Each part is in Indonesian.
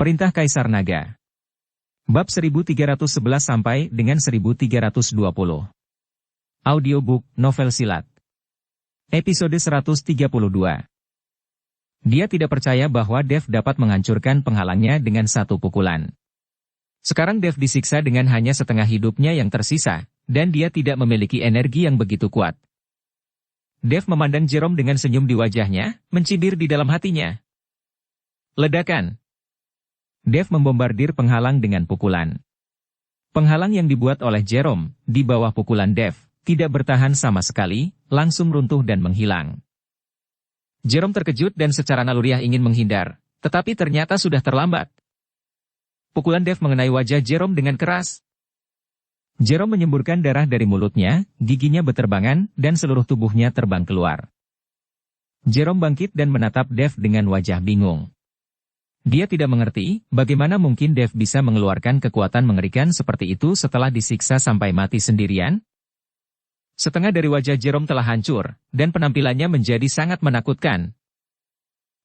Perintah Kaisar Naga. Bab 1311 sampai dengan 1320. Audiobook, novel silat. Episode 132. Dia tidak percaya bahwa Dev dapat menghancurkan penghalangnya dengan satu pukulan. Sekarang Dev disiksa dengan hanya setengah hidupnya yang tersisa, dan dia tidak memiliki energi yang begitu kuat. Dev memandang Jerome dengan senyum di wajahnya, mencibir di dalam hatinya. Ledakan. Dev membombardir penghalang dengan pukulan. Penghalang yang dibuat oleh Jerome, di bawah pukulan Dev, tidak bertahan sama sekali, langsung runtuh dan menghilang. Jerome terkejut dan secara naluriah ingin menghindar, tetapi ternyata sudah terlambat. Pukulan Dev mengenai wajah Jerome dengan keras. Jerome menyemburkan darah dari mulutnya, giginya beterbangan, dan seluruh tubuhnya terbang keluar. Jerome bangkit dan menatap Dev dengan wajah bingung. Dia tidak mengerti, bagaimana mungkin Dev bisa mengeluarkan kekuatan mengerikan seperti itu setelah disiksa sampai mati sendirian? Setengah dari wajah Jerome telah hancur, dan penampilannya menjadi sangat menakutkan.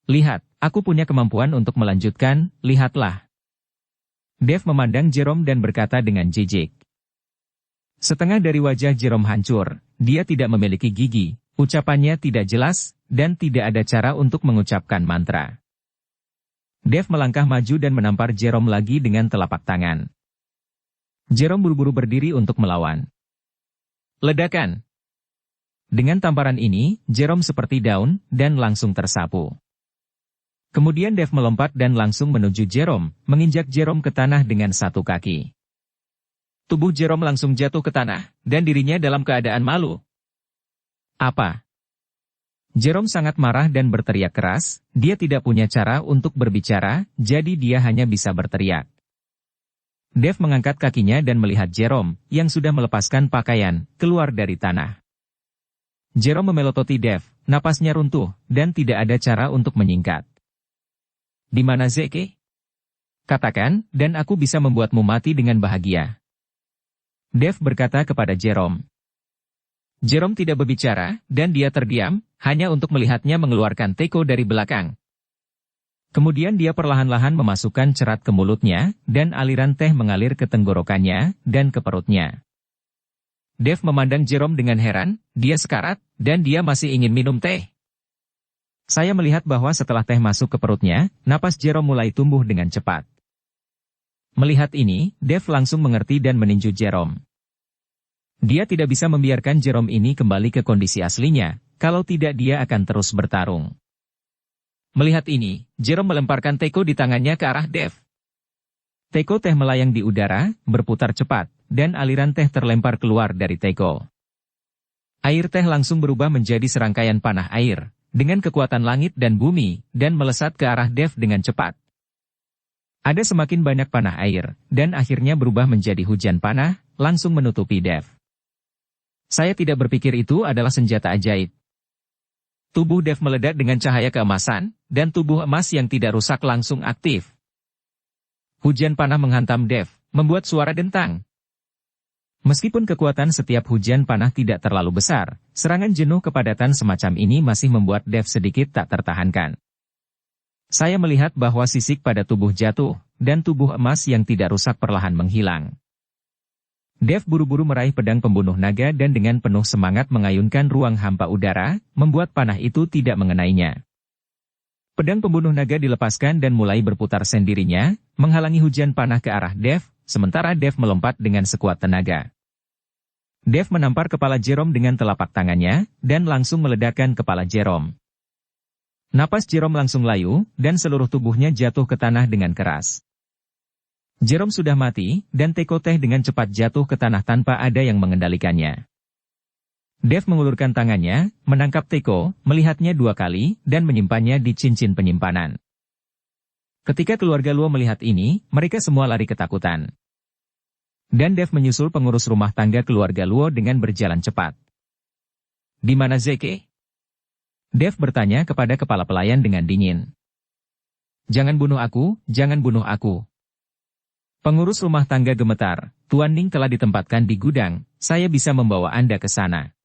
Lihat, aku punya kemampuan untuk melanjutkan, lihatlah. Dev memandang Jerome dan berkata dengan jijik. Setengah dari wajah Jerome hancur, dia tidak memiliki gigi, ucapannya tidak jelas, dan tidak ada cara untuk mengucapkan mantra. Dev melangkah maju dan menampar Jerome lagi dengan telapak tangan. Jerome buru-buru berdiri untuk melawan. Ledakan. Dengan tamparan ini, Jerome seperti daun, dan langsung tersapu. Kemudian Dev melompat dan langsung menuju Jerome, menginjak Jerome ke tanah dengan satu kaki. Tubuh Jerome langsung jatuh ke tanah, dan dirinya dalam keadaan malu. Apa? Jerome sangat marah dan berteriak keras, dia tidak punya cara untuk berbicara, jadi dia hanya bisa berteriak. Dev mengangkat kakinya dan melihat Jerome, yang sudah melepaskan pakaian, keluar dari tanah. Jerome memelototi Dev, napasnya runtuh, dan tidak ada cara untuk menyingkat. Di mana Zeke? Katakan, dan aku bisa membuatmu mati dengan bahagia. Dev berkata kepada Jerome. Jerome tidak berbicara, dan dia terdiam, hanya untuk melihatnya mengeluarkan teko dari belakang. Kemudian dia perlahan-lahan memasukkan cerat ke mulutnya, dan aliran teh mengalir ke tenggorokannya, dan ke perutnya. Dev memandang Jerome dengan heran, dia sekarat, dan dia masih ingin minum teh. Saya melihat bahwa setelah teh masuk ke perutnya, napas Jerome mulai tumbuh dengan cepat. Melihat ini, Dev langsung mengerti dan meninju Jerome. Dia tidak bisa membiarkan Jerome ini kembali ke kondisi aslinya, kalau tidak dia akan terus bertarung. Melihat ini, Jerome melemparkan teko di tangannya ke arah Dev. Teko teh melayang di udara, berputar cepat, dan aliran teh terlempar keluar dari teko. Air teh langsung berubah menjadi serangkaian panah air, dengan kekuatan langit dan bumi, dan melesat ke arah Dev dengan cepat. Ada semakin banyak panah air, dan akhirnya berubah menjadi hujan panah, langsung menutupi Dev. Saya tidak berpikir itu adalah senjata ajaib. Tubuh Dev meledak dengan cahaya keemasan, dan tubuh emas yang tidak rusak langsung aktif. Hujan panah menghantam Dev, membuat suara dentang. Meskipun kekuatan setiap hujan panah tidak terlalu besar, serangan jenuh kepadatan semacam ini masih membuat Dev sedikit tak tertahankan. Saya melihat bahwa sisik pada tubuh jatuh, dan tubuh emas yang tidak rusak perlahan menghilang. Dev buru-buru meraih pedang pembunuh naga dan dengan penuh semangat mengayunkan ruang hampa udara, membuat panah itu tidak mengenainya. Pedang pembunuh naga dilepaskan dan mulai berputar sendirinya, menghalangi hujan panah ke arah Dev, sementara Dev melompat dengan sekuat tenaga. Dev menampar kepala Jerome dengan telapak tangannya, dan langsung meledakkan kepala Jerome. Napas Jerome langsung layu, dan seluruh tubuhnya jatuh ke tanah dengan keras. Jerome sudah mati, dan teko teh dengan cepat jatuh ke tanah tanpa ada yang mengendalikannya. Dev mengulurkan tangannya, menangkap teko, melihatnya dua kali, dan menyimpannya di cincin penyimpanan. Ketika keluarga Luo melihat ini, mereka semua lari ketakutan. Dan Dev menyusul pengurus rumah tangga keluarga Luo dengan berjalan cepat. Di mana Zeke? Dev bertanya kepada kepala pelayan dengan dingin. Jangan bunuh aku, jangan bunuh aku. Pengurus rumah tangga gemetar, Tuan Ning telah ditempatkan di gudang, saya bisa membawa Anda ke sana.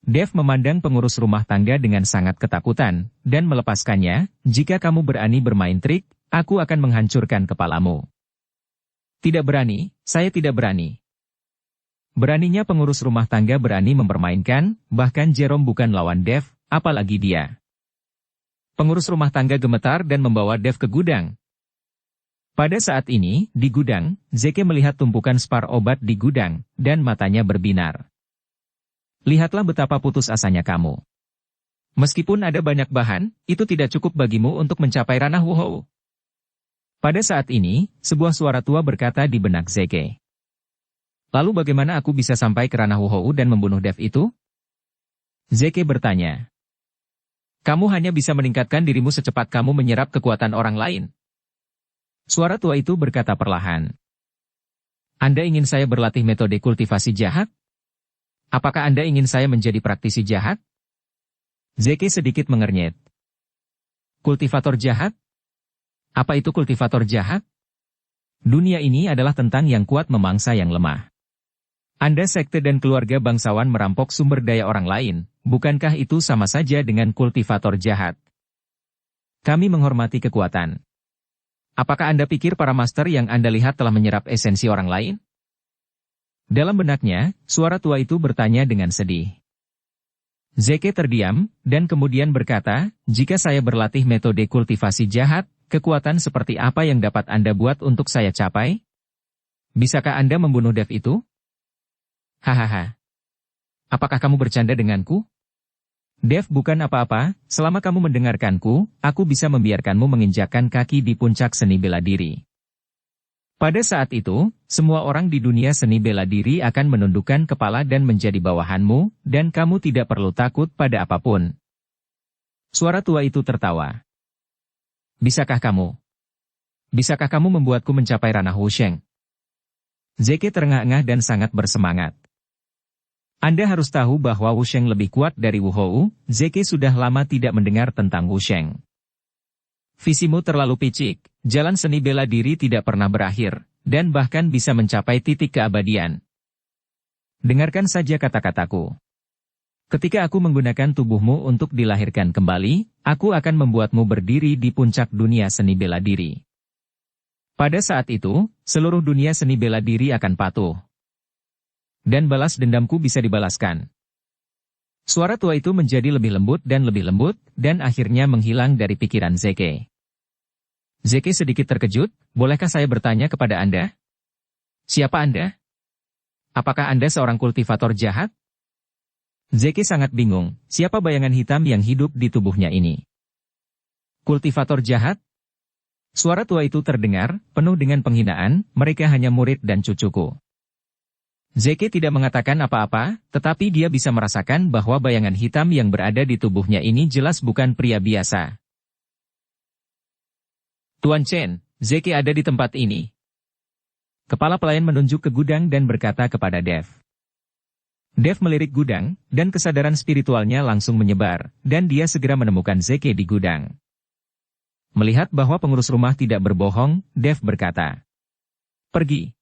Dev memandang pengurus rumah tangga dengan sangat ketakutan, dan melepaskannya, jika kamu berani bermain trik, aku akan menghancurkan kepalamu. Tidak berani, saya tidak berani. Beraninya pengurus rumah tangga berani mempermainkan, bahkan Jerome bukan lawan Dev, apalagi dia. Pengurus rumah tangga gemetar dan membawa Dev ke gudang. Pada saat ini, di gudang, Zeke melihat tumpukan spar obat di gudang, dan matanya berbinar. Lihatlah betapa putus asanya kamu. Meskipun ada banyak bahan, itu tidak cukup bagimu untuk mencapai ranah Wuhou. Pada saat ini, sebuah suara tua berkata di benak Zeke. Lalu bagaimana aku bisa sampai ke ranah Wuhou dan membunuh Dev itu? Zeke bertanya. Kamu hanya bisa meningkatkan dirimu secepat kamu menyerap kekuatan orang lain. Suara tua itu berkata perlahan. Anda ingin saya berlatih metode kultivasi jahat? Apakah Anda ingin saya menjadi praktisi jahat? Zeke sedikit mengernyit. Kultivator jahat? Apa itu kultivator jahat? Dunia ini adalah tentang yang kuat memangsa yang lemah. Anda sekte dan keluarga bangsawan merampok sumber daya orang lain, bukankah itu sama saja dengan kultivator jahat? Kami menghormati kekuatan. Apakah Anda pikir para master yang Anda lihat telah menyerap esensi orang lain? Dalam benaknya, suara tua itu bertanya dengan sedih. Zeke terdiam, dan kemudian berkata, jika saya berlatih metode kultivasi jahat, kekuatan seperti apa yang dapat Anda buat untuk saya capai? Bisakah Anda membunuh Dev itu? Hahaha. Apakah kamu bercanda denganku? Dev bukan apa-apa, selama kamu mendengarkanku, aku bisa membiarkanmu menginjakkan kaki di puncak seni bela diri. Pada saat itu, semua orang di dunia seni bela diri akan menundukkan kepala dan menjadi bawahanmu, dan kamu tidak perlu takut pada apapun. Suara tua itu tertawa. Bisakah kamu membuatku mencapai ranah Wusheng? Zeke terengah-engah dan sangat bersemangat. Anda harus tahu bahwa Wusheng lebih kuat dari Wuhou. Zeke sudah lama tidak mendengar tentang Wusheng. Visimu terlalu picik, jalan seni bela diri tidak pernah berakhir, dan bahkan bisa mencapai titik keabadian. Dengarkan saja kata-kataku. Ketika aku menggunakan tubuhmu untuk dilahirkan kembali, aku akan membuatmu berdiri di puncak dunia seni bela diri. Pada saat itu, seluruh dunia seni bela diri akan patuh. Dan balas dendamku bisa dibalaskan. Suara tua itu menjadi lebih lembut, dan akhirnya menghilang dari pikiran Zeke. Zeke sedikit terkejut, bolehkah saya bertanya kepada Anda? Siapa Anda? Apakah Anda seorang kultivator jahat? Zeke sangat bingung, siapa bayangan hitam yang hidup di tubuhnya ini? Kultivator jahat? Suara tua itu terdengar, penuh dengan penghinaan, mereka hanya murid dan cucuku. Zeke tidak mengatakan apa-apa, tetapi dia bisa merasakan bahwa bayangan hitam yang berada di tubuhnya ini jelas bukan pria biasa. Tuan Chen, Zeke ada di tempat ini. Kepala pelayan menunjuk ke gudang dan berkata kepada Dev. Dev melirik gudang, dan kesadaran spiritualnya langsung menyebar, dan dia segera menemukan Zeke di gudang. Melihat bahwa pengurus rumah tidak berbohong, Dev berkata, pergi.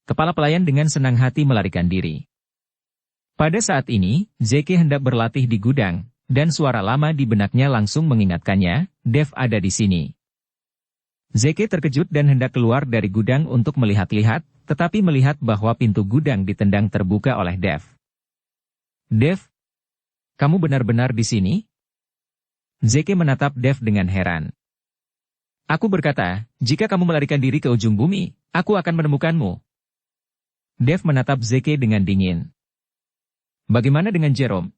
Kepala pelayan dengan senang hati melarikan diri. Pada saat ini, Zeke hendak berlatih di gudang, dan suara lama di benaknya langsung mengingatkannya, Dev ada di sini. Zeke terkejut dan hendak keluar dari gudang untuk melihat-lihat, tetapi melihat bahwa pintu gudang ditendang terbuka oleh Dev. Dev, kamu benar-benar di sini? Zeke menatap Dev dengan heran. Aku berkata, jika kamu melarikan diri ke ujung bumi, aku akan menemukanmu. Dev menatap Zeke dengan dingin. Bagaimana dengan Jerome?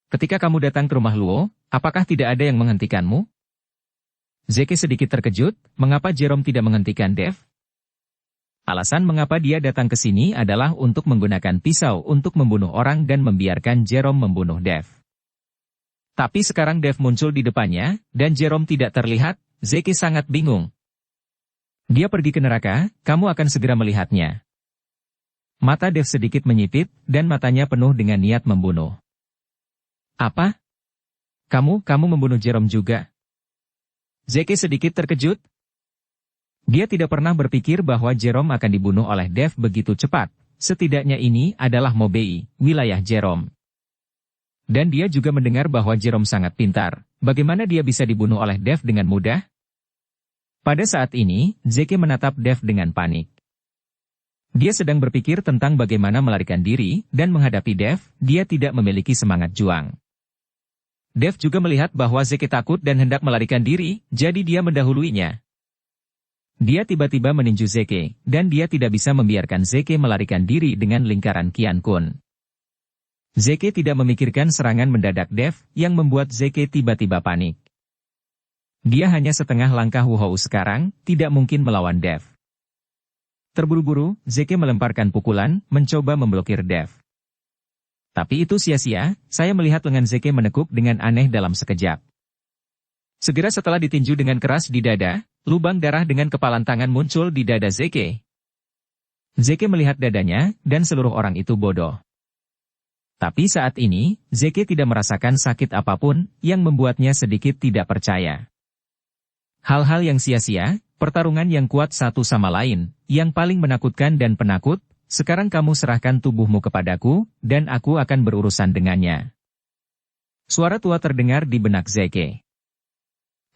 Ketika kamu datang ke rumah Luo, apakah tidak ada yang menghentikanmu? Zeke sedikit terkejut, mengapa Jerome tidak menghentikan Dev? Alasan mengapa dia datang ke sini adalah untuk menggunakan pisau untuk membunuh orang dan membiarkan Jerome membunuh Dev. Tapi sekarang Dev muncul di depannya, dan Jerome tidak terlihat, Zeke sangat bingung. Dia pergi ke neraka, kamu akan segera melihatnya. Mata Dev sedikit menyipit, dan matanya penuh dengan niat membunuh. Apa? Kamu membunuh Jerome juga? Zeke sedikit terkejut. Dia tidak pernah berpikir bahwa Jerome akan dibunuh oleh Dev begitu cepat. Setidaknya ini adalah Mobei, wilayah Jerome. Dan dia juga mendengar bahwa Jerome sangat pintar. Bagaimana dia bisa dibunuh oleh Dev dengan mudah? Pada saat ini, Zeke menatap Dev dengan panik. Dia sedang berpikir tentang bagaimana melarikan diri, dan menghadapi Dev, dia tidak memiliki semangat juang. Dev juga melihat bahwa Zeke takut dan hendak melarikan diri, jadi dia mendahuluinya. Dia tiba-tiba meninju Zeke, dan dia tidak bisa membiarkan Zeke melarikan diri dengan lingkaran Qian Kun. Zeke tidak memikirkan serangan mendadak Dev, yang membuat Zeke tiba-tiba panik. Dia hanya setengah langkah Wu Hou sekarang, tidak mungkin melawan Dev. Terburu-buru, Zeke melemparkan pukulan, mencoba memblokir Dev. Tapi itu sia-sia, saya melihat lengan Zeke menekuk dengan aneh dalam sekejap. Segera setelah ditinju dengan keras di dada, lubang darah dengan kepalan tangan muncul di dada Zeke. Zeke melihat dadanya, dan seluruh orang itu bodoh. Tapi saat ini, Zeke tidak merasakan sakit apapun, yang membuatnya sedikit tidak percaya. Hal-hal yang sia-sia, pertarungan yang kuat satu sama lain, yang paling menakutkan dan penakut, sekarang kamu serahkan tubuhmu kepadaku, dan aku akan berurusan dengannya. Suara tua terdengar di benak Zeke.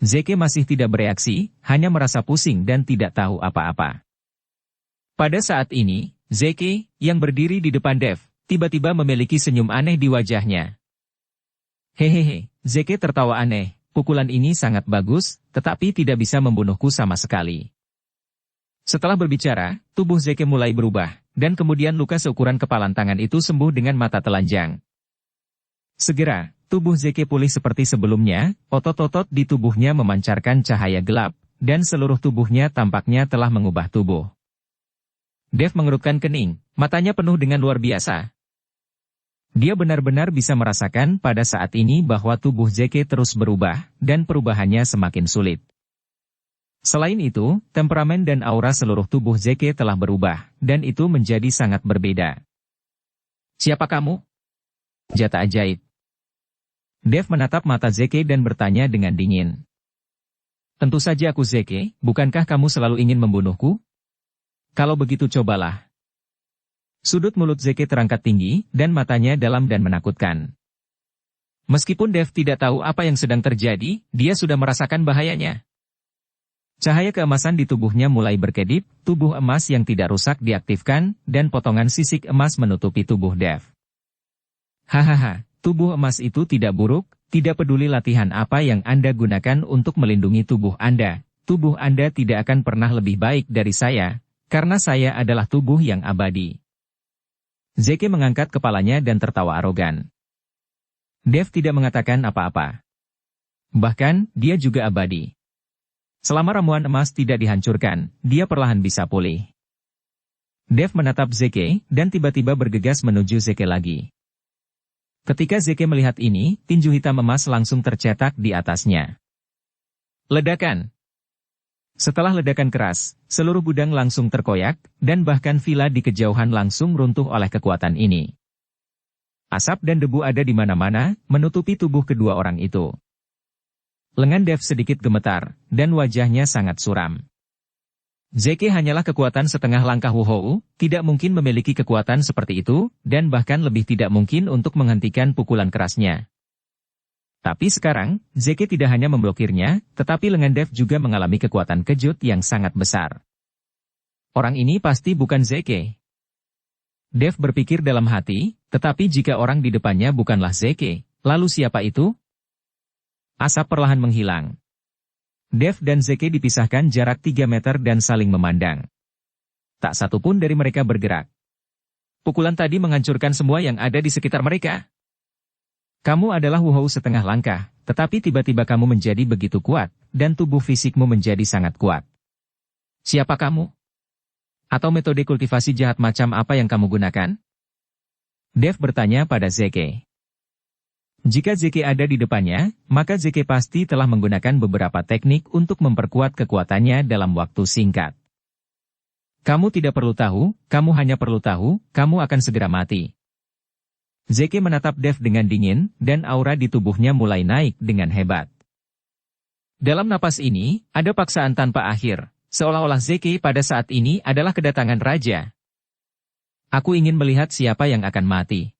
Zeke masih tidak bereaksi, hanya merasa pusing dan tidak tahu apa-apa. Pada saat ini, Zeke, yang berdiri di depan Dev, tiba-tiba memiliki senyum aneh di wajahnya. Hehehe, Zeke tertawa aneh, pukulan ini sangat bagus, tetapi tidak bisa membunuhku sama sekali. Setelah berbicara, tubuh Zeke mulai berubah, dan kemudian luka seukuran kepalan tangan itu sembuh dengan mata telanjang. Segera, tubuh Zeke pulih seperti sebelumnya, otot-otot di tubuhnya memancarkan cahaya gelap, dan seluruh tubuhnya tampaknya telah mengubah tubuh. Dev mengerutkan kening, matanya penuh dengan luar biasa. Dia benar-benar bisa merasakan pada saat ini bahwa tubuh Zeke terus berubah, dan perubahannya semakin sulit. Selain itu, temperamen dan aura seluruh tubuh Zeke telah berubah, dan itu menjadi sangat berbeda. Siapa kamu? Jata ajaib. Dev menatap mata Zeke dan bertanya dengan dingin. Tentu saja aku Zeke, bukankah kamu selalu ingin membunuhku? Kalau begitu cobalah. Sudut mulut Zeke terangkat tinggi, dan matanya dalam dan menakutkan. Meskipun Dev tidak tahu apa yang sedang terjadi, dia sudah merasakan bahayanya. Cahaya keemasan di tubuhnya mulai berkedip, tubuh emas yang tidak rusak diaktifkan, dan potongan sisik emas menutupi tubuh Dev. Hahaha, tubuh emas itu tidak buruk, tidak peduli latihan apa yang Anda gunakan untuk melindungi tubuh Anda tidak akan pernah lebih baik dari saya, karena saya adalah tubuh yang abadi. Zeke mengangkat kepalanya dan tertawa arogan. Dev tidak mengatakan apa-apa. Bahkan, dia juga abadi. Selama ramuan emas tidak dihancurkan, dia perlahan bisa pulih. Dev menatap Zeke, dan tiba-tiba bergegas menuju Zeke lagi. Ketika Zeke melihat ini, tinju hitam emas langsung tercetak di atasnya. Ledakan. Setelah ledakan keras, seluruh gudang langsung terkoyak, dan bahkan villa di kejauhan langsung runtuh oleh kekuatan ini. Asap dan debu ada di mana-mana, menutupi tubuh kedua orang itu. Lengan Dev sedikit gemetar, dan wajahnya sangat suram. Zeke hanyalah kekuatan setengah langkah Wu Hou, tidak mungkin memiliki kekuatan seperti itu, dan bahkan lebih tidak mungkin untuk menghentikan pukulan kerasnya. Tapi sekarang, Zeke tidak hanya memblokirnya, tetapi lengan Dev juga mengalami kekuatan kejut yang sangat besar. Orang ini pasti bukan Zeke. Dev berpikir dalam hati, tetapi jika orang di depannya bukanlah Zeke, lalu siapa itu? Asap perlahan menghilang. Dev dan Zeke dipisahkan jarak 3 meter dan saling memandang. Tak satu pun dari mereka bergerak. Pukulan tadi menghancurkan semua yang ada di sekitar mereka. Kamu adalah Wu Hou setengah langkah, tetapi tiba-tiba kamu menjadi begitu kuat, dan tubuh fisikmu menjadi sangat kuat. Siapa kamu? Atau metode kultivasi jahat macam apa yang kamu gunakan? Dev bertanya pada Zeke. Jika Zeke ada di depannya, maka Zeke pasti telah menggunakan beberapa teknik untuk memperkuat kekuatannya dalam waktu singkat. Kamu tidak perlu tahu, kamu hanya perlu tahu, kamu akan segera mati. Zeke menatap Dev dengan dingin, dan aura di tubuhnya mulai naik dengan hebat. Dalam napas ini, ada paksaan tanpa akhir, seolah-olah Zeke pada saat ini adalah kedatangan raja. Aku ingin melihat siapa yang akan mati.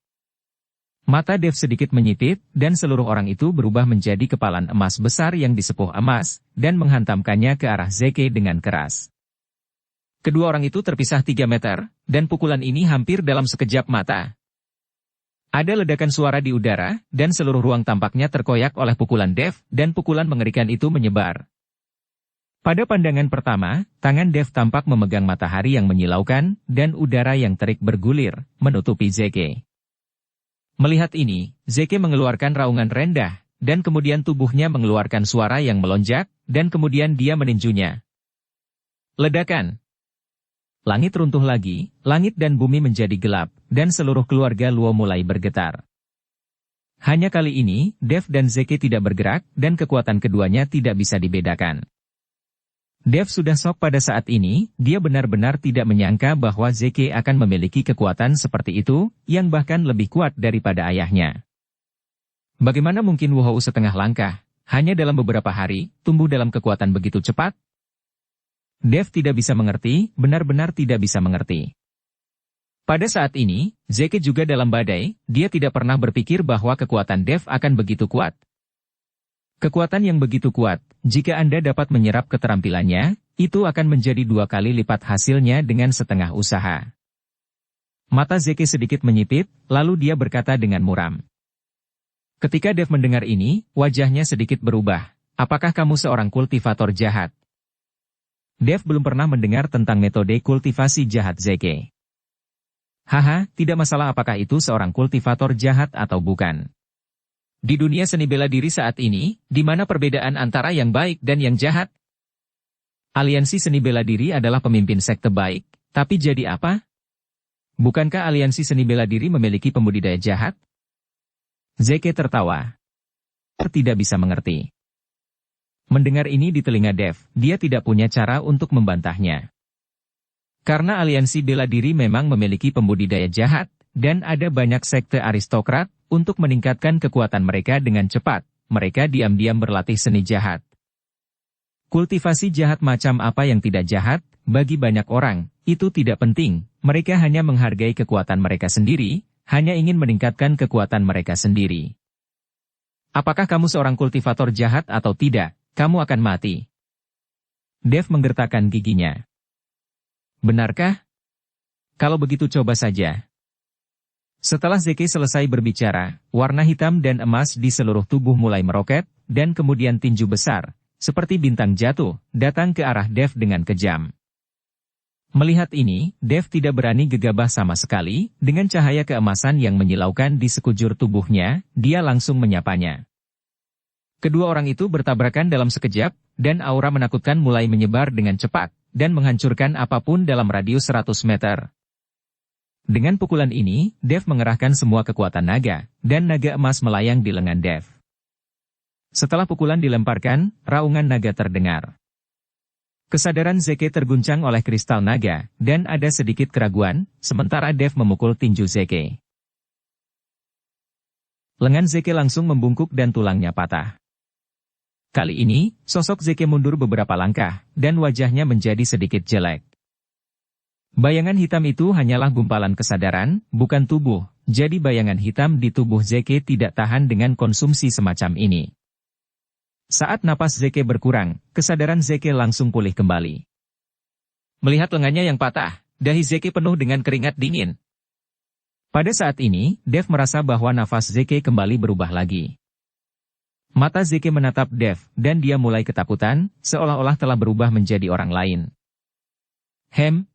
Mata Dev sedikit menyipit, dan seluruh orang itu berubah menjadi kepalan emas besar yang disepuh emas, dan menghantamkannya ke arah Zeke dengan keras. Kedua orang itu terpisah 3 meter, dan pukulan ini hampir dalam sekejap mata. Ada ledakan suara di udara, dan seluruh ruang tampaknya terkoyak oleh pukulan Dev, dan pukulan mengerikan itu menyebar. Pada pandangan pertama, tangan Dev tampak memegang matahari yang menyilaukan, dan udara yang terik bergulir, menutupi Zeke. Melihat ini, Zeke mengeluarkan raungan rendah, dan kemudian tubuhnya mengeluarkan suara yang melonjak, dan kemudian dia meninjunya. Ledakan! Langit runtuh lagi, langit dan bumi menjadi gelap, dan seluruh keluarga Luo mulai bergetar. Hanya kali ini, Dev dan Zeke tidak bergerak, dan kekuatan keduanya tidak bisa dibedakan. Dev sudah shock pada saat ini, dia benar-benar tidak menyangka bahwa Zeke akan memiliki kekuatan seperti itu, yang bahkan lebih kuat daripada ayahnya. Bagaimana mungkin Wu Hou setengah langkah, hanya dalam beberapa hari, tumbuh dalam kekuatan begitu cepat? Dev tidak bisa mengerti, benar-benar tidak bisa mengerti. Pada saat ini, Zeke juga dalam badai, dia tidak pernah berpikir bahwa kekuatan Dev akan begitu kuat. Kekuatan yang begitu kuat, jika Anda dapat menyerap keterampilannya, itu akan menjadi 2 kali lipat hasilnya dengan setengah usaha. Mata Zeke sedikit menyipit, lalu dia berkata dengan muram. Ketika Dev mendengar ini, wajahnya sedikit berubah. Apakah kamu seorang kultivator jahat? Dev belum pernah mendengar tentang metode kultivasi jahat Zeke. Haha, tidak masalah apakah itu seorang kultivator jahat atau bukan. Di dunia seni bela diri saat ini, di mana perbedaan antara yang baik dan yang jahat? Aliansi seni bela diri adalah pemimpin sekte baik, tapi jadi apa? Bukankah aliansi seni bela diri memiliki pembudidaya jahat? Zeke tertawa. Tidak bisa mengerti. Mendengar ini di telinga Dev, dia tidak punya cara untuk membantahnya. Karena aliansi bela diri memang memiliki pembudidaya jahat, dan ada banyak sekte aristokrat, untuk meningkatkan kekuatan mereka dengan cepat, mereka diam-diam berlatih seni jahat. Kultivasi jahat macam apa yang tidak jahat, bagi banyak orang, itu tidak penting, mereka hanya menghargai kekuatan mereka sendiri, hanya ingin meningkatkan kekuatan mereka sendiri. Apakah kamu seorang kultivator jahat atau tidak, kamu akan mati. Dev menggertakkan giginya. Benarkah? Kalau begitu coba saja. Setelah Zeke selesai berbicara, warna hitam dan emas di seluruh tubuh mulai meroket, dan kemudian tinju besar, seperti bintang jatuh, datang ke arah Dev dengan kejam. Melihat ini, Dev tidak berani gegabah sama sekali, dengan cahaya keemasan yang menyilaukan di sekujur tubuhnya, dia langsung menyapanya. Kedua orang itu bertabrakan dalam sekejap, dan aura menakutkan mulai menyebar dengan cepat, dan menghancurkan apapun dalam radius 100 meter. Dengan pukulan ini, Dev mengerahkan semua kekuatan naga, dan naga emas melayang di lengan Dev. Setelah pukulan dilemparkan, raungan naga terdengar. Kesadaran Zeke terguncang oleh kristal naga, dan ada sedikit keraguan, sementara Dev memukul tinju Zeke. Lengan Zeke langsung membungkuk dan tulangnya patah. Kali ini, sosok Zeke mundur beberapa langkah, dan wajahnya menjadi sedikit jelek. Bayangan hitam itu hanyalah gumpalan kesadaran, bukan tubuh, jadi bayangan hitam di tubuh Zeke tidak tahan dengan konsumsi semacam ini. Saat napas Zeke berkurang, kesadaran Zeke langsung pulih kembali. Melihat lengannya yang patah, dahi Zeke penuh dengan keringat dingin. Pada saat ini, Dev merasa bahwa nafas Zeke kembali berubah lagi. Mata Zeke menatap Dev, dan dia mulai ketakutan, seolah-olah telah berubah menjadi orang lain.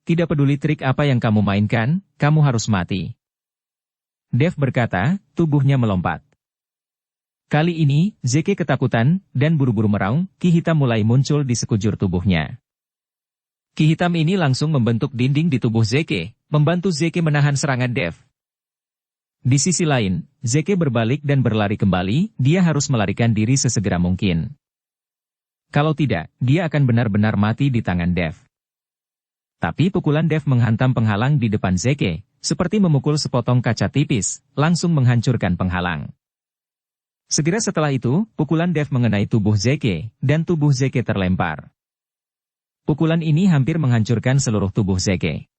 Tidak peduli trik apa yang kamu mainkan, kamu harus mati. Dev berkata, tubuhnya melompat. Kali ini, Zeke ketakutan, dan buru-buru meraung, ki hitam mulai muncul di sekujur tubuhnya. Ki hitam ini langsung membentuk dinding di tubuh Zeke, membantu Zeke menahan serangan Dev. Di sisi lain, Zeke berbalik dan berlari kembali, dia harus melarikan diri sesegera mungkin. Kalau tidak, dia akan benar-benar mati di tangan Dev. Tapi pukulan Dev menghantam penghalang di depan Zeke, seperti memukul sepotong kaca tipis, langsung menghancurkan penghalang. Segera setelah itu, pukulan Dev mengenai tubuh Zeke, dan tubuh Zeke terlempar. Pukulan ini hampir menghancurkan seluruh tubuh Zeke.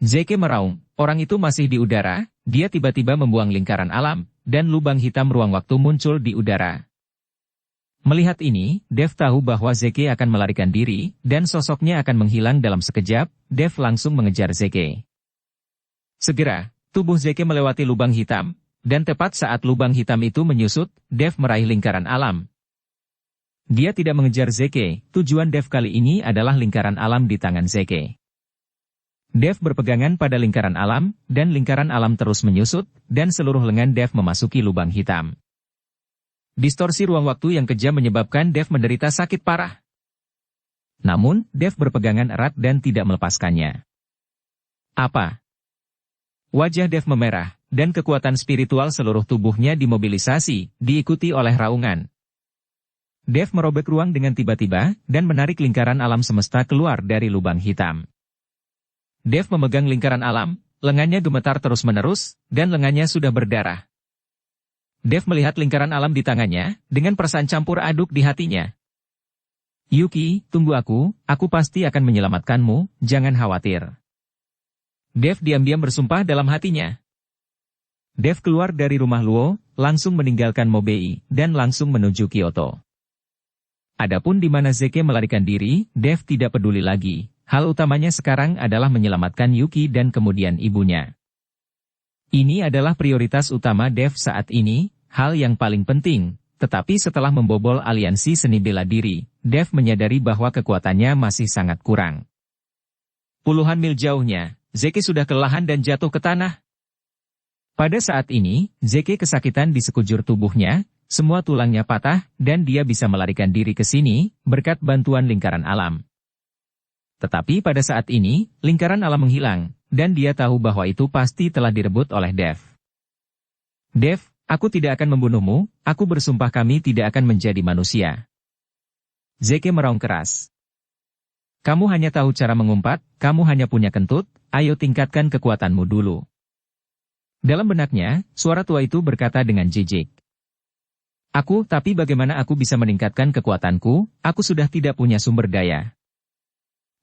Zeke meraung, orang itu masih di udara, dia tiba-tiba membuang lingkaran alam, dan lubang hitam ruang waktu muncul di udara. Melihat ini, Dev tahu bahwa Zeke akan melarikan diri, dan sosoknya akan menghilang dalam sekejap. Dev langsung mengejar Zeke. Segera, tubuh Zeke melewati lubang hitam, dan tepat saat lubang hitam itu menyusut, Dev meraih lingkaran alam. Dia tidak mengejar Zeke, tujuan Dev kali ini adalah lingkaran alam di tangan Zeke. Dev berpegangan pada lingkaran alam, dan lingkaran alam terus menyusut, dan seluruh lengan Dev memasuki lubang hitam. Distorsi ruang waktu yang kejam menyebabkan Dev menderita sakit parah. Namun, Dev berpegangan erat dan tidak melepaskannya. Apa? Wajah Dev memerah, dan kekuatan spiritual seluruh tubuhnya dimobilisasi, diikuti oleh raungan. Dev merobek ruang dengan tiba-tiba, dan menarik lingkaran alam semesta keluar dari lubang hitam. Dev memegang lingkaran alam, lengannya gemetar terus-menerus, dan lengannya sudah berdarah. Dev melihat lingkaran alam di tangannya, dengan perasaan campur aduk di hatinya. Yuki, tunggu aku pasti akan menyelamatkanmu, jangan khawatir. Dev diam-diam bersumpah dalam hatinya. Dev keluar dari rumah Luo, langsung meninggalkan Mobei, dan langsung menuju Kyoto. Adapun di mana Zeke melarikan diri, Dev tidak peduli lagi. Hal utamanya sekarang adalah menyelamatkan Yuki dan kemudian ibunya. Ini adalah prioritas utama Dev saat ini, hal yang paling penting. Tetapi setelah membobol aliansi seni bela diri, Dev menyadari bahwa kekuatannya masih sangat kurang. Puluhan mil jauhnya, Zeke sudah kelelahan dan jatuh ke tanah. Pada saat ini, Zeke kesakitan di sekujur tubuhnya, semua tulangnya patah, dan dia bisa melarikan diri ke sini, berkat bantuan lingkaran alam. Tetapi pada saat ini, lingkaran alam menghilang, dan dia tahu bahwa itu pasti telah direbut oleh Dev. Dev, aku tidak akan membunuhmu, aku bersumpah kami tidak akan menjadi manusia. Zeke meraung keras. Kamu hanya tahu cara mengumpat, kamu hanya punya kentut, ayo tingkatkan kekuatanmu dulu. Dalam benaknya, suara tua itu berkata dengan jijik. Tapi bagaimana aku bisa meningkatkan kekuatanku, aku sudah tidak punya sumber daya.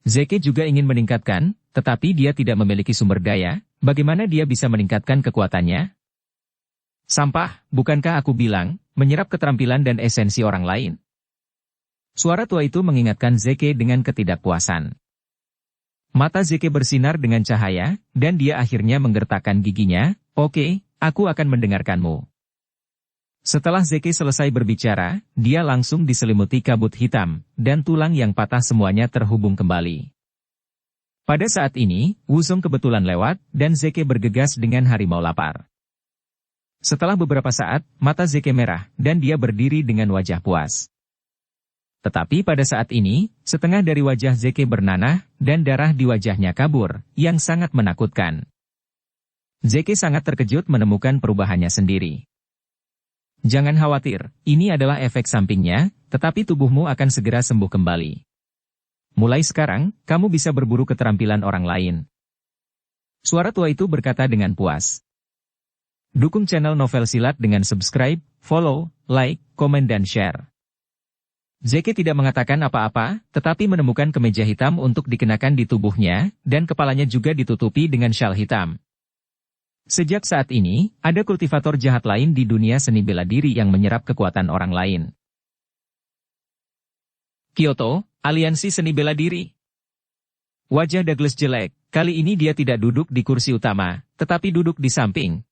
Zeke juga ingin meningkatkan, tetapi dia tidak memiliki sumber daya, bagaimana dia bisa meningkatkan kekuatannya? Sampah, bukankah aku bilang, menyerap keterampilan dan esensi orang lain? Suara tua itu mengingatkan Zeke dengan ketidakpuasan. Mata Zeke bersinar dengan cahaya, dan dia akhirnya menggertakkan giginya, oke, aku akan mendengarkanmu. Setelah Zeke selesai berbicara, dia langsung diselimuti kabut hitam, dan tulang yang patah semuanya terhubung kembali. Pada saat ini, Wuzong kebetulan lewat, dan Zeke bergegas dengan harimau lapar. Setelah beberapa saat, mata Zeke merah, dan dia berdiri dengan wajah puas. Tetapi pada saat ini, setengah dari wajah Zeke bernanah, dan darah di wajahnya kabur, yang sangat menakutkan. Zeke sangat terkejut menemukan perubahannya sendiri. Jangan khawatir, ini adalah efek sampingnya, tetapi tubuhmu akan segera sembuh kembali. Mulai sekarang, kamu bisa berburu keterampilan orang lain. Suara tua itu berkata dengan puas. Dukung channel Novel Silat dengan subscribe, follow, like, komen dan share. Zeke tidak mengatakan apa-apa, tetapi menemukan kemeja hitam untuk dikenakan di tubuhnya, dan kepalanya juga ditutupi dengan syal hitam. Sejak saat ini, ada kultivator jahat lain di dunia seni bela diri yang menyerap kekuatan orang lain. Kyoto, aliansi seni bela diri. Wajah Douglas jelek, kali ini dia tidak duduk di kursi utama, tetapi duduk di samping.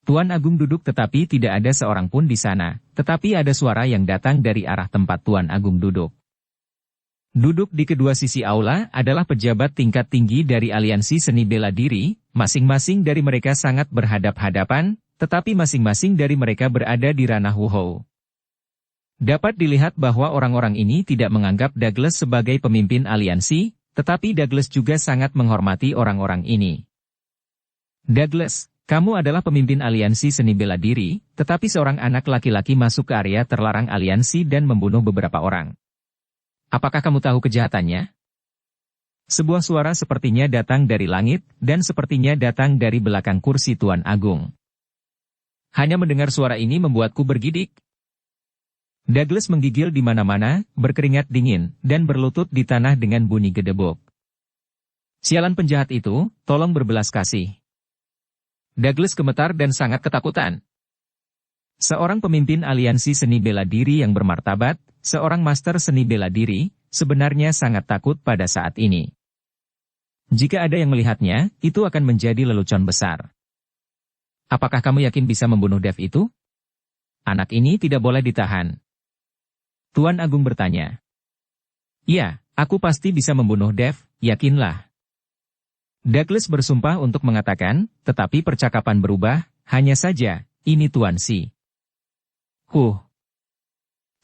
Tuan Agung duduk tetapi tidak ada seorang pun di sana, tetapi ada suara yang datang dari arah tempat Tuan Agung duduk. Duduk di kedua sisi aula adalah pejabat tingkat tinggi dari aliansi seni bela diri, masing-masing dari mereka sangat berhadap-hadapan, tetapi masing-masing dari mereka berada di ranah Wuhou. Dapat dilihat bahwa orang-orang ini tidak menganggap Douglas sebagai pemimpin aliansi, tetapi Douglas juga sangat menghormati orang-orang ini. Douglas, kamu adalah pemimpin aliansi seni bela diri, tetapi seorang anak laki-laki masuk ke area terlarang aliansi dan membunuh beberapa orang. Apakah kamu tahu kejahatannya? Sebuah suara sepertinya datang dari langit, dan sepertinya datang dari belakang kursi Tuan Agung. Hanya mendengar suara ini membuatku bergidik. Douglas menggigil di mana-mana, berkeringat dingin, dan berlutut di tanah dengan bunyi gedebok. Sialan penjahat itu, tolong berbelas kasih. Douglas gemetar dan sangat ketakutan. Seorang pemimpin aliansi seni bela diri yang bermartabat, seorang master seni bela diri, sebenarnya sangat takut pada saat ini. Jika ada yang melihatnya, itu akan menjadi lelucon besar. Apakah kamu yakin bisa membunuh Dev itu? Anak ini tidak boleh ditahan. Tuan Agung bertanya. Ya, aku pasti bisa membunuh Dev, yakinlah. Douglas bersumpah untuk mengatakan, tetapi percakapan berubah, hanya saja, ini Tuan Si.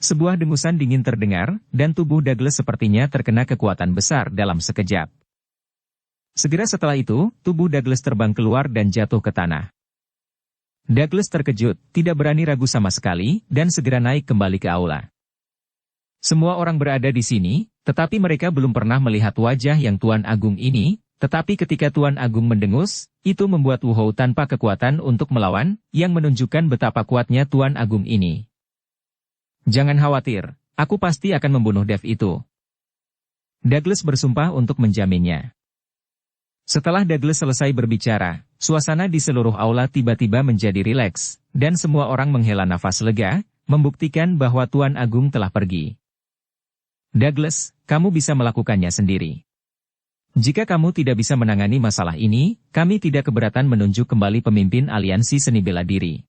Sebuah dengusan dingin terdengar, dan tubuh Douglas sepertinya terkena kekuatan besar dalam sekejap. Segera setelah itu, tubuh Douglas terbang keluar dan jatuh ke tanah. Douglas terkejut, tidak berani ragu sama sekali, dan segera naik kembali ke aula. Semua orang berada di sini, tetapi mereka belum pernah melihat wajah yang Tuan Agung ini, tetapi ketika Tuan Agung mendengus, itu membuat Wu Hou tanpa kekuatan untuk melawan, yang menunjukkan betapa kuatnya Tuan Agung ini. Jangan khawatir, aku pasti akan membunuh Dev itu. Douglas bersumpah untuk menjaminnya. Setelah Douglas selesai berbicara, suasana di seluruh aula tiba-tiba menjadi rileks, dan semua orang menghela nafas lega, membuktikan bahwa Tuan Agung telah pergi. Douglas, kamu bisa melakukannya sendiri. Jika kamu tidak bisa menangani masalah ini, kami tidak keberatan menunjuk kembali pemimpin aliansi seni bela diri.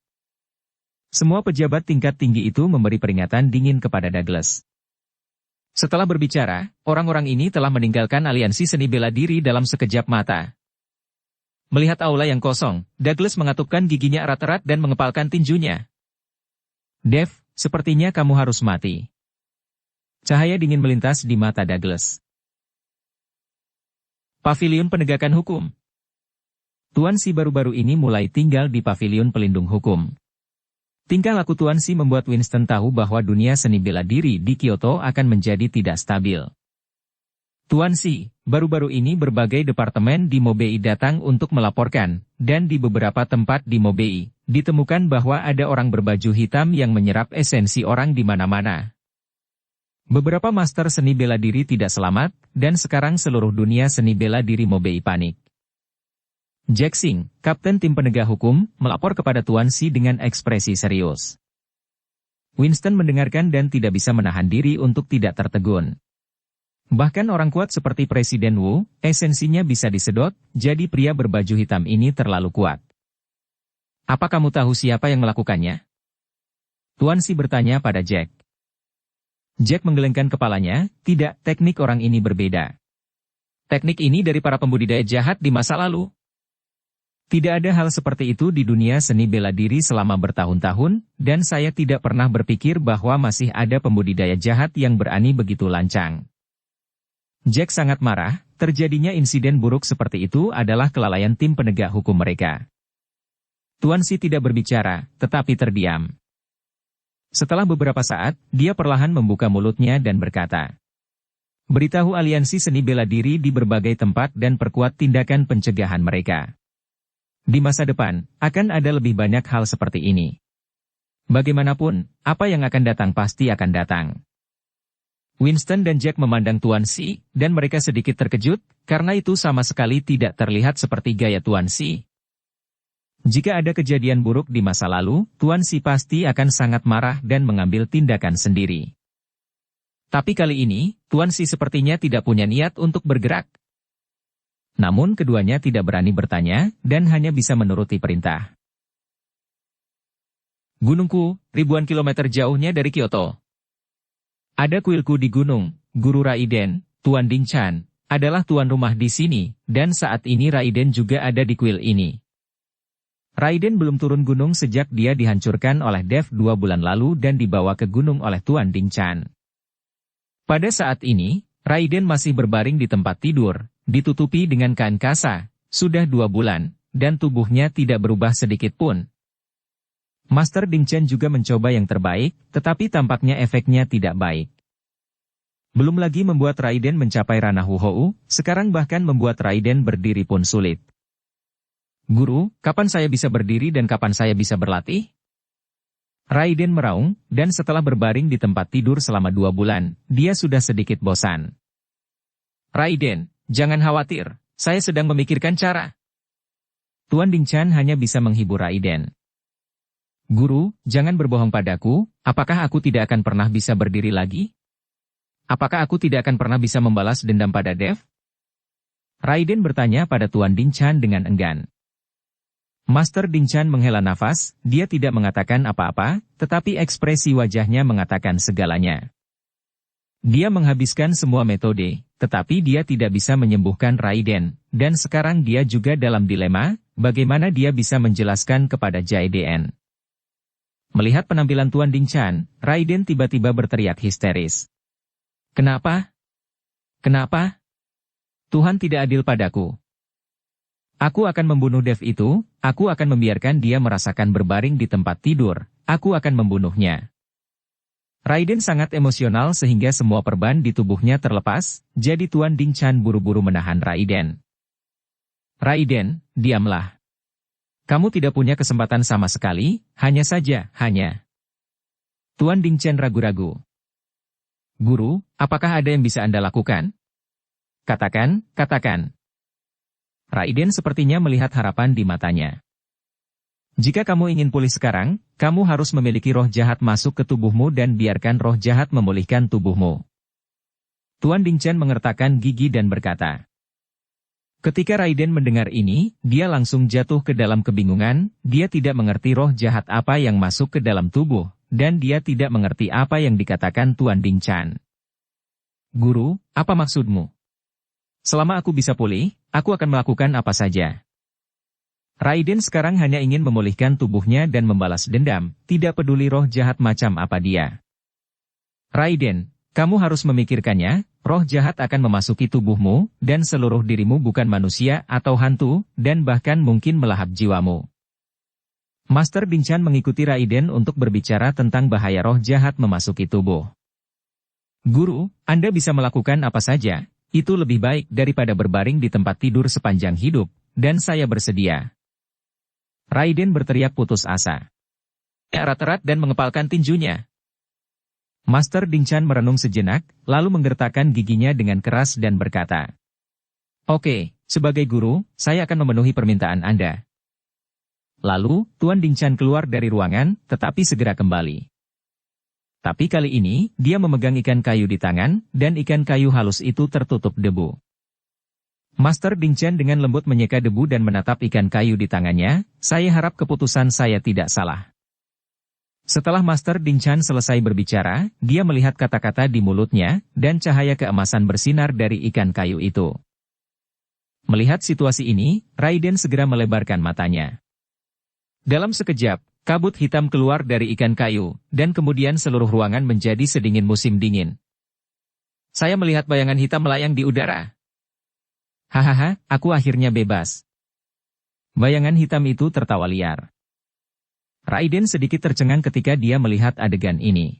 Semua pejabat tingkat tinggi itu memberi peringatan dingin kepada Douglas. Setelah berbicara, orang-orang ini telah meninggalkan aliansi seni bela diri dalam sekejap mata. Melihat aula yang kosong, Douglas mengatupkan giginya erat-erat dan mengepalkan tinjunya. Dev, sepertinya kamu harus mati. Cahaya dingin melintas di mata Douglas. Paviliun Penegakan Hukum. Tuan Si baru-baru ini mulai tinggal di Paviliun Pelindung Hukum. Tingkah laku Tuan Si membuat Winston tahu bahwa dunia seni bela diri di Kyoto akan menjadi tidak stabil. Tuan Si, baru-baru ini berbagai departemen di Mobei datang untuk melaporkan, dan di beberapa tempat di Mobei, ditemukan bahwa ada orang berbaju hitam yang menyerap esensi orang di mana-mana. Beberapa master seni bela diri tidak selamat, dan sekarang seluruh dunia seni bela diri Mobei panik. Jack Sing, kapten tim penegak hukum, melapor kepada Tuan Si dengan ekspresi serius. Winston mendengarkan dan tidak bisa menahan diri untuk tidak tertegun. Bahkan orang kuat seperti Presiden Wu, esensinya bisa disedot, jadi pria berbaju hitam ini terlalu kuat. Apa kamu tahu siapa yang melakukannya? Tuan Si bertanya pada Jack. Jack menggelengkan kepalanya, tidak, teknik orang ini berbeda. Teknik ini dari para pembudidaya jahat di masa lalu. Tidak ada hal seperti itu di dunia seni bela diri selama bertahun-tahun, dan saya tidak pernah berpikir bahwa masih ada pembudidaya jahat yang berani begitu lancang. Jack sangat marah, terjadinya insiden buruk seperti itu adalah kelalaian tim penegak hukum mereka. Tuan Si tidak berbicara, tetapi terdiam. Setelah beberapa saat, dia perlahan membuka mulutnya dan berkata, beritahu aliansi seni bela diri di berbagai tempat dan perkuat tindakan pencegahan mereka. Di masa depan, akan ada lebih banyak hal seperti ini. Bagaimanapun, apa yang akan datang pasti akan datang. Winston dan Jack memandang Tuan Si, dan mereka sedikit terkejut, karena itu sama sekali tidak terlihat seperti gaya Tuan Si. Jika ada kejadian buruk di masa lalu, Tuan Si pasti akan sangat marah dan mengambil tindakan sendiri. Tapi kali ini, Tuan Si sepertinya tidak punya niat untuk bergerak. Namun keduanya tidak berani bertanya, dan hanya bisa menuruti perintah. Gunungku, ribuan kilometer jauhnya dari Kyoto. Ada kuilku di gunung, Guru Raiden, Tuan Ding-chan, adalah tuan rumah di sini, dan saat ini Raiden juga ada di kuil ini. Raiden belum turun gunung sejak dia dihancurkan oleh Dev 2 bulan lalu dan dibawa ke gunung oleh Tuan Ding-chan. Pada saat ini, Raiden masih berbaring di tempat tidur, ditutupi dengan kain kasa, sudah 2 bulan, dan tubuhnya tidak berubah sedikit pun. Master Ding-chan juga mencoba yang terbaik, tetapi tampaknya efeknya tidak baik. Belum lagi membuat Raiden mencapai ranah Wu Hou, sekarang bahkan membuat Raiden berdiri pun sulit. Guru, kapan saya bisa berdiri dan kapan saya bisa berlatih? Raiden meraung, dan setelah berbaring di tempat tidur selama 2 bulan, dia sudah sedikit bosan. Raiden, jangan khawatir, saya sedang memikirkan cara. Tuan Dinchan hanya bisa menghibur Raiden. Guru, jangan berbohong padaku, apakah aku tidak akan pernah bisa berdiri lagi? Apakah aku tidak akan pernah bisa membalas dendam pada Dev? Raiden bertanya pada Tuan Dinchan dengan enggan. Master Dinchan menghela nafas, dia tidak mengatakan apa-apa, tetapi ekspresi wajahnya mengatakan segalanya. Dia menghabiskan semua metode, tetapi dia tidak bisa menyembuhkan Raiden, dan sekarang dia juga dalam dilema, bagaimana dia bisa menjelaskan kepada Jaiden. Melihat penampilan Tuan Dinchan, Raiden tiba-tiba berteriak histeris. Kenapa? Kenapa? Tuhan tidak adil padaku. Aku akan membunuh Dev itu, aku akan membiarkan dia merasakan berbaring di tempat tidur, aku akan membunuhnya. Raiden sangat emosional sehingga semua perban di tubuhnya terlepas, jadi Tuan Dinchan buru-buru menahan Raiden. Raiden, diamlah. Kamu tidak punya kesempatan sama sekali, hanya. Tuan Dinchan ragu-ragu. Guru, apakah ada yang bisa Anda lakukan? Katakan. Raiden sepertinya melihat harapan di matanya. Jika kamu ingin pulih sekarang, kamu harus memiliki roh jahat masuk ke tubuhmu dan biarkan roh jahat memulihkan tubuhmu. Tuan Dinchan mengertakkan gigi dan berkata. Ketika Raiden mendengar ini, dia langsung jatuh ke dalam kebingungan, dia tidak mengerti roh jahat apa yang masuk ke dalam tubuh, dan dia tidak mengerti apa yang dikatakan Tuan Dinchan. Guru, apa maksudmu? Selama aku bisa pulih, aku akan melakukan apa saja. Raiden sekarang hanya ingin memulihkan tubuhnya dan membalas dendam, tidak peduli roh jahat macam apa dia. Raiden, kamu harus memikirkannya, roh jahat akan memasuki tubuhmu, dan seluruh dirimu bukan manusia atau hantu, dan bahkan mungkin melahap jiwamu. Master Dinchan mengikuti Raiden untuk berbicara tentang bahaya roh jahat memasuki tubuh. Guru, Anda bisa melakukan apa saja, itu lebih baik daripada berbaring di tempat tidur sepanjang hidup, dan saya bersedia. Raiden berteriak putus asa. Erat-erat dan mengepalkan tinjunya. Master Dinchan merenung sejenak, lalu menggertakkan giginya dengan keras dan berkata. Oke, sebagai guru, saya akan memenuhi permintaan Anda. Lalu, Tuan Dinchan keluar dari ruangan, tetapi segera kembali. Tapi kali ini, dia memegang ikan kayu di tangan, dan ikan kayu halus itu tertutup debu. Master Dinchan dengan lembut menyeka debu dan menatap ikan kayu di tangannya, saya harap keputusan saya tidak salah. Setelah Master Dinchan selesai berbicara, dia melihat kata-kata di mulutnya, dan cahaya keemasan bersinar dari ikan kayu itu. Melihat situasi ini, Raiden segera melebarkan matanya. Dalam sekejap, kabut hitam keluar dari ikan kayu, dan kemudian seluruh ruangan menjadi sedingin musim dingin. Saya melihat bayangan hitam melayang di udara. Hahaha, aku akhirnya bebas. Bayangan hitam itu tertawa liar. Raiden sedikit tercengang ketika dia melihat adegan ini.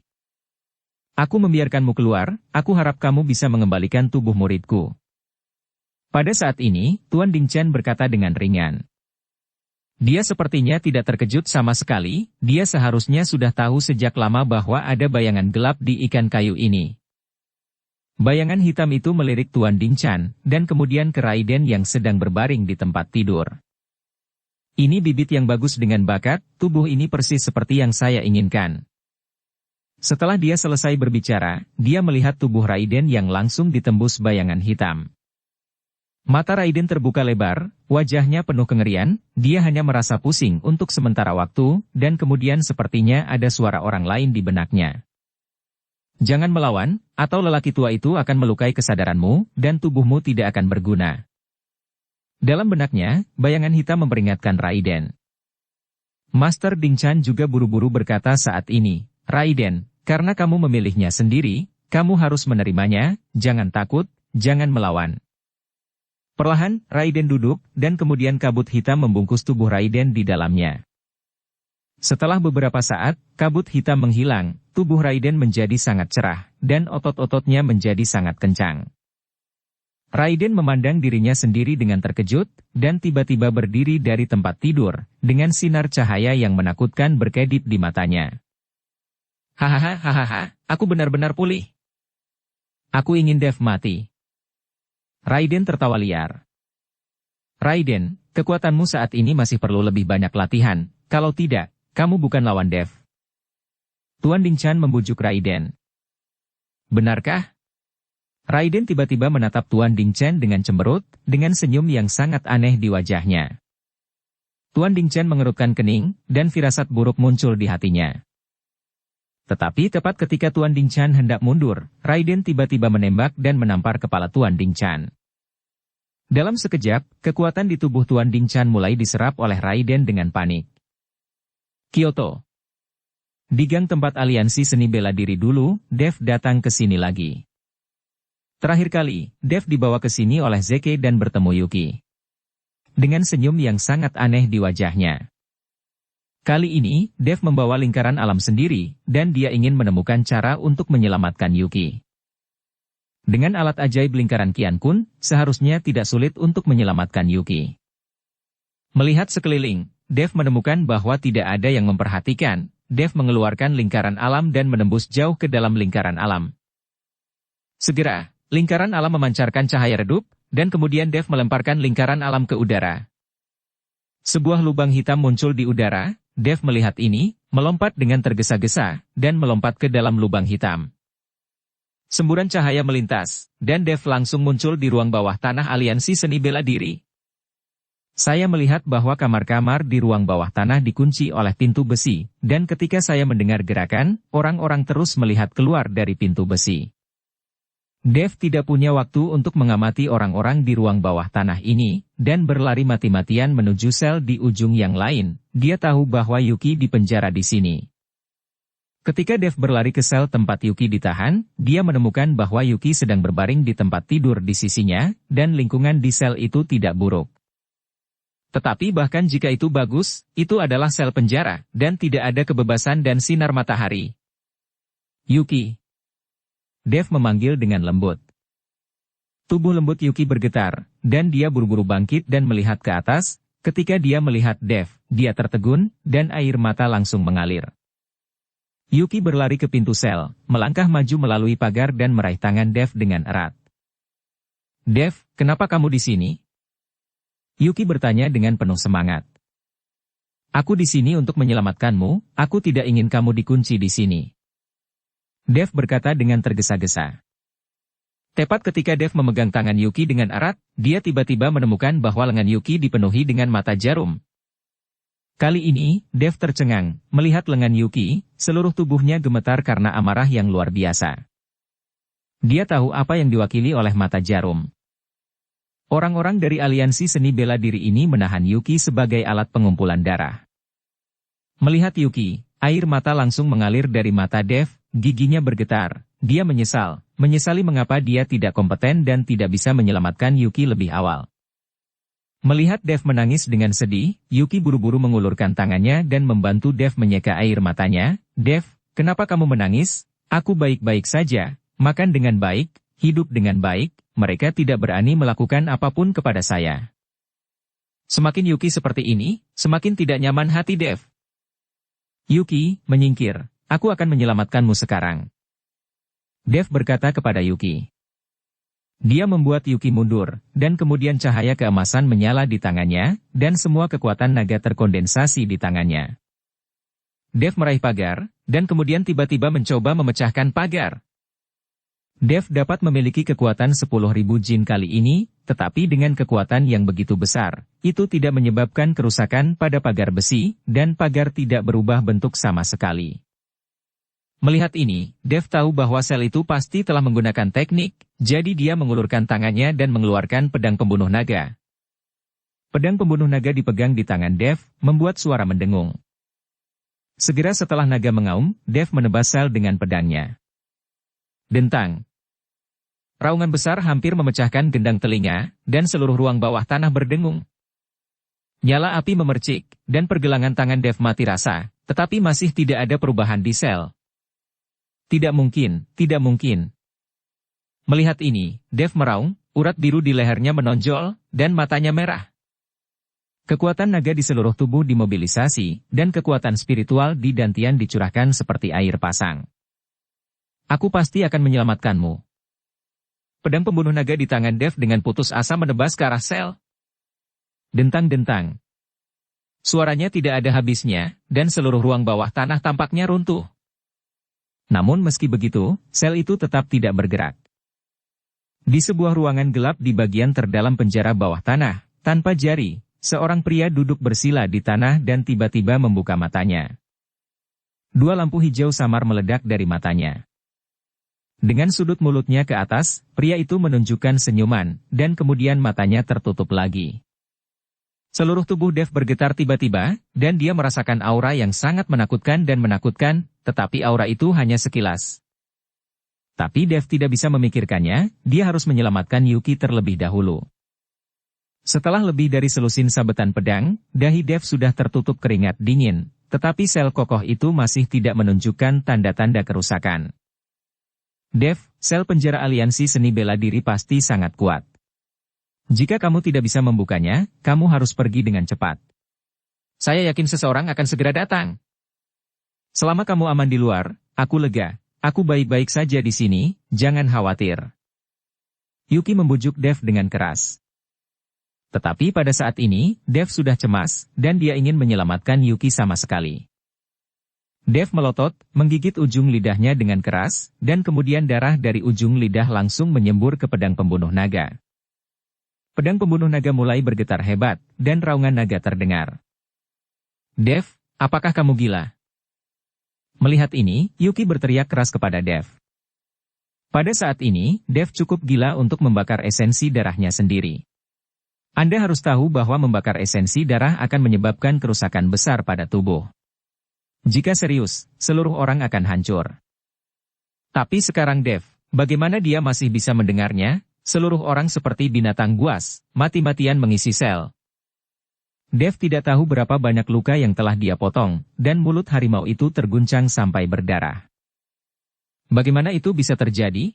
Aku membiarkanmu keluar, aku harap kamu bisa mengembalikan tubuh muridku. Pada saat ini, Tuan Dinchan berkata dengan ringan. Dia sepertinya tidak terkejut sama sekali, dia seharusnya sudah tahu sejak lama bahwa ada bayangan gelap di ikan kayu ini. Bayangan hitam itu melirik Tuan Dinchan, dan kemudian ke Raiden yang sedang berbaring di tempat tidur. Ini bibit yang bagus dengan bakat, tubuh ini persis seperti yang saya inginkan. Setelah dia selesai berbicara, dia melihat tubuh Raiden yang langsung ditembus bayangan hitam. Mata Raiden terbuka lebar, wajahnya penuh kengerian, dia hanya merasa pusing untuk sementara waktu, dan kemudian sepertinya ada suara orang lain di benaknya. Jangan melawan, atau lelaki tua itu akan melukai kesadaranmu, dan tubuhmu tidak akan berguna. Dalam benaknya, bayangan hitam memperingatkan Raiden. Master Dinchan juga buru-buru berkata saat ini, Raiden, karena kamu memilihnya sendiri, kamu harus menerimanya, jangan takut, jangan melawan. Perlahan, Raiden duduk, dan kemudian kabut hitam membungkus tubuh Raiden di dalamnya. Setelah beberapa saat, kabut hitam menghilang, tubuh Raiden menjadi sangat cerah, dan otot-ototnya menjadi sangat kencang. Raiden memandang dirinya sendiri dengan terkejut, dan tiba-tiba berdiri dari tempat tidur, dengan sinar cahaya yang menakutkan berkedip di matanya. Hahaha, aku benar-benar pulih. Aku ingin Dev mati. Raiden tertawa liar. Raiden, kekuatanmu saat ini masih perlu lebih banyak latihan, kalau tidak, kamu bukan lawan Dev. Tuan Dingchan membujuk Raiden. Benarkah? Raiden tiba-tiba menatap Tuan Dingchan dengan cemberut, dengan senyum yang sangat aneh di wajahnya. Tuan Dingchan mengerutkan kening, dan firasat buruk muncul di hatinya. Tetapi tepat ketika Tuan Dingchan hendak mundur, Raiden tiba-tiba menembak dan menampar kepala Tuan Dingchan. Dalam sekejap, kekuatan di tubuh Tuan Dingchan mulai diserap oleh Raiden dengan panik. Kyoto. Di gang tempat aliansi seni bela diri dulu, Dev datang ke sini lagi. Terakhir kali, Dev dibawa ke sini oleh Zeke dan bertemu Yuki. Dengan senyum yang sangat aneh di wajahnya. Kali ini, Dev membawa lingkaran alam sendiri, dan dia ingin menemukan cara untuk menyelamatkan Yuki. Dengan alat ajaib lingkaran Qian Kun, seharusnya tidak sulit untuk menyelamatkan Yuki. Melihat sekeliling, Dev menemukan bahwa tidak ada yang memperhatikan. Dev mengeluarkan lingkaran alam dan menembus jauh ke dalam lingkaran alam. Segera, lingkaran alam memancarkan cahaya redup, dan kemudian Dev melemparkan lingkaran alam ke udara. Sebuah lubang hitam muncul di udara, Dev melihat ini, melompat dengan tergesa-gesa, dan melompat ke dalam lubang hitam. Semburan cahaya melintas, dan Dev langsung muncul di ruang bawah tanah aliansi seni bela diri. Saya melihat bahwa kamar-kamar di ruang bawah tanah dikunci oleh pintu besi, dan ketika saya mendengar gerakan, orang-orang terus melihat keluar dari pintu besi. Dev tidak punya waktu untuk mengamati orang-orang di ruang bawah tanah ini, dan berlari mati-matian menuju sel di ujung yang lain. Dia tahu bahwa Yuki dipenjara di sini. Ketika Dev berlari ke sel tempat Yuki ditahan, dia menemukan bahwa Yuki sedang berbaring di tempat tidur di sisinya, dan lingkungan di sel itu tidak buruk. Tetapi bahkan jika itu bagus, itu adalah sel penjara, dan tidak ada kebebasan dan sinar matahari. Yuki. Dev memanggil dengan lembut. Tubuh lembut Yuki bergetar, dan dia buru-buru bangkit dan melihat ke atas. Ketika dia melihat Dev, dia tertegun, dan air mata langsung mengalir. Yuki berlari ke pintu sel, melangkah maju melalui pagar dan meraih tangan Dev dengan erat. Dev, kenapa kamu di sini? Yuki bertanya dengan penuh semangat. Aku di sini untuk menyelamatkanmu, aku tidak ingin kamu dikunci di sini. Dev berkata dengan tergesa-gesa. Tepat ketika Dev memegang tangan Yuki dengan erat, dia tiba-tiba menemukan bahwa lengan Yuki dipenuhi dengan mata jarum. Kali ini, Dev tercengang, melihat lengan Yuki, seluruh tubuhnya gemetar karena amarah yang luar biasa. Dia tahu apa yang diwakili oleh mata jarum. Orang-orang dari aliansi seni bela diri ini menahan Yuki sebagai alat pengumpulan darah. Melihat Yuki, air mata langsung mengalir dari mata Dev, giginya bergetar. Dia menyesali mengapa dia tidak kompeten dan tidak bisa menyelamatkan Yuki lebih awal. Melihat Dev menangis dengan sedih, Yuki buru-buru mengulurkan tangannya dan membantu Dev menyeka air matanya. Dev, kenapa kamu menangis? Aku baik-baik saja, makan dengan baik, hidup dengan baik, mereka tidak berani melakukan apapun kepada saya. Semakin Yuki seperti ini, semakin tidak nyaman hati Dev. Yuki, menyingkir, aku akan menyelamatkanmu sekarang. Dev berkata kepada Yuki. Dia membuat Yuki mundur, dan kemudian cahaya keemasan menyala di tangannya, dan semua kekuatan naga terkondensasi di tangannya. Dev meraih pagar, dan kemudian tiba-tiba mencoba memecahkan pagar. Dev dapat memiliki kekuatan 10.000 jin kali ini, tetapi dengan kekuatan yang begitu besar, itu tidak menyebabkan kerusakan pada pagar besi, dan pagar tidak berubah bentuk sama sekali. Melihat ini, Dev tahu bahwa sel itu pasti telah menggunakan teknik, jadi dia mengulurkan tangannya dan mengeluarkan pedang pembunuh naga. Pedang pembunuh naga dipegang di tangan Dev, membuat suara mendengung. Segera setelah naga mengaum, Dev menebas sel dengan pedangnya. Dentang. Raungan besar hampir memecahkan gendang telinga, dan seluruh ruang bawah tanah berdengung. Nyala api memercik, dan pergelangan tangan Dev mati rasa, tetapi masih tidak ada perubahan di sel. Tidak mungkin, tidak mungkin. Melihat ini, Dev meraung, urat biru di lehernya menonjol, dan matanya merah. Kekuatan naga di seluruh tubuh dimobilisasi, dan kekuatan spiritual di dantian dicurahkan seperti air pasang. Aku pasti akan menyelamatkanmu. Pedang pembunuh naga di tangan Dev dengan putus asa menebas ke arah sel. Dentang-dentang. Suaranya tidak ada habisnya, dan seluruh ruang bawah tanah tampaknya runtuh. Namun meski begitu, sel itu tetap tidak bergerak. Di sebuah ruangan gelap di bagian terdalam penjara bawah tanah, tanpa jari, seorang pria duduk bersila di tanah dan tiba-tiba membuka matanya. Dua lampu hijau samar meledak dari matanya. Dengan sudut mulutnya ke atas, pria itu menunjukkan senyuman, dan kemudian matanya tertutup lagi. Seluruh tubuh Dev bergetar tiba-tiba, dan dia merasakan aura yang sangat menakutkan, tetapi aura itu hanya sekilas. Tapi Dev tidak bisa memikirkannya, dia harus menyelamatkan Yuki terlebih dahulu. Setelah lebih dari selusin sabetan pedang, dahi Dev sudah tertutup keringat dingin, tetapi sel kokoh itu masih tidak menunjukkan tanda-tanda kerusakan. Dev, sel penjara aliansi seni bela diri pasti sangat kuat. Jika kamu tidak bisa membukanya, kamu harus pergi dengan cepat. Saya yakin seseorang akan segera datang. Selama kamu aman di luar, aku lega. Aku baik-baik saja di sini, jangan khawatir. Yuki membujuk Dev dengan keras. Tetapi pada saat ini, Dev sudah cemas, dan dia ingin menyelamatkan Yuki sama sekali. Dev melotot, menggigit ujung lidahnya dengan keras, dan kemudian darah dari ujung lidah langsung menyembur ke pedang pembunuh naga. Pedang pembunuh naga mulai bergetar hebat, dan raungan naga terdengar. Dev, apakah kamu gila? Melihat ini, Yuki berteriak keras kepada Dev. Pada saat ini, Dev cukup gila untuk membakar esensi darahnya sendiri. Anda harus tahu bahwa membakar esensi darah akan menyebabkan kerusakan besar pada tubuh. Jika serius, seluruh orang akan hancur. Tapi sekarang Dev, bagaimana dia masih bisa mendengarnya? Seluruh orang seperti binatang buas, mati-matian mengisi sel. Dev tidak tahu berapa banyak luka yang telah dia potong, dan mulut harimau itu terguncang sampai berdarah. Bagaimana itu bisa terjadi?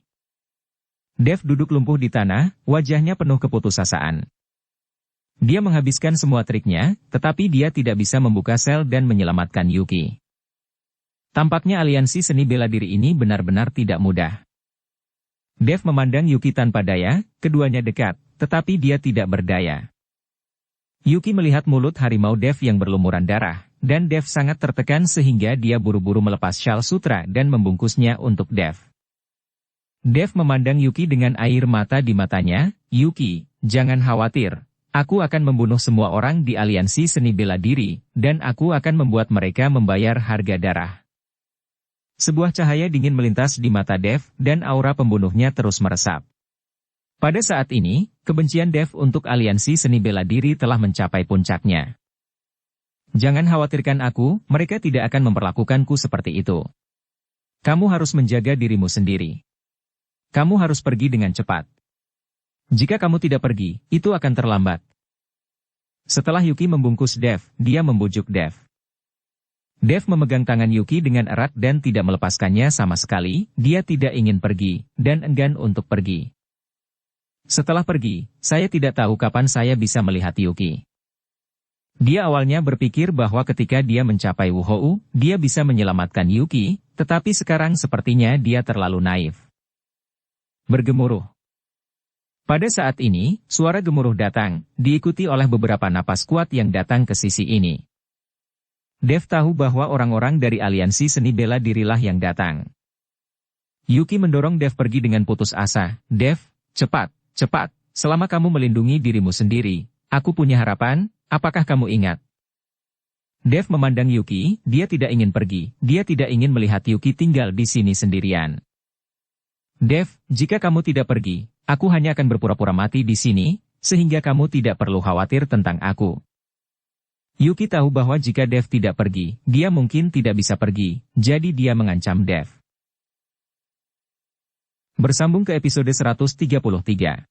Dev duduk lumpuh di tanah, wajahnya penuh keputusasaan. Dia menghabiskan semua triknya, tetapi dia tidak bisa membuka sel dan menyelamatkan Yuki. Tampaknya aliansi seni bela diri ini benar-benar tidak mudah. Dev memandang Yuki tanpa daya, keduanya dekat, tetapi dia tidak berdaya. Yuki melihat mulut harimau Dev yang berlumuran darah, dan Dev sangat tertekan sehingga dia buru-buru melepas syal sutra dan membungkusnya untuk Dev. Dev memandang Yuki dengan air mata di matanya. Yuki, jangan khawatir. Aku akan membunuh semua orang di aliansi seni bela diri, dan aku akan membuat mereka membayar harga darah. Sebuah cahaya dingin melintas di mata Dev, dan aura pembunuhnya terus meresap. Pada saat ini, kebencian Dev untuk aliansi seni bela diri telah mencapai puncaknya. Jangan khawatirkan aku, mereka tidak akan memperlakukanku seperti itu. Kamu harus menjaga dirimu sendiri. Kamu harus pergi dengan cepat. Jika kamu tidak pergi, itu akan terlambat. Setelah Yuki membungkus Dev, dia membujuk Dev. Dev memegang tangan Yuki dengan erat dan tidak melepaskannya sama sekali, dia tidak ingin pergi, dan enggan untuk pergi. Setelah pergi, saya tidak tahu kapan saya bisa melihat Yuki. Dia awalnya berpikir bahwa ketika dia mencapai Wuhou, dia bisa menyelamatkan Yuki, tetapi sekarang sepertinya dia terlalu naif. Bergemuruh. Pada saat ini, suara gemuruh datang, diikuti oleh beberapa napas kuat yang datang ke sisi ini. Dev tahu bahwa orang-orang dari aliansi seni bela dirilah yang datang. Yuki mendorong Dev pergi dengan putus asa. Dev, cepat, cepat, selama kamu melindungi dirimu sendiri, aku punya harapan, apakah kamu ingat? Dev memandang Yuki, dia tidak ingin pergi, dia tidak ingin melihat Yuki tinggal di sini sendirian. Dev, jika kamu tidak pergi, aku hanya akan berpura-pura mati di sini, sehingga kamu tidak perlu khawatir tentang aku. Yuki tahu bahwa jika Dev tidak pergi, dia mungkin tidak bisa pergi, jadi dia mengancam Dev. Bersambung ke episode 133.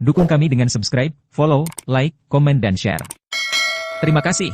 Dukung kami dengan subscribe, follow, like, komen dan share. Terima kasih.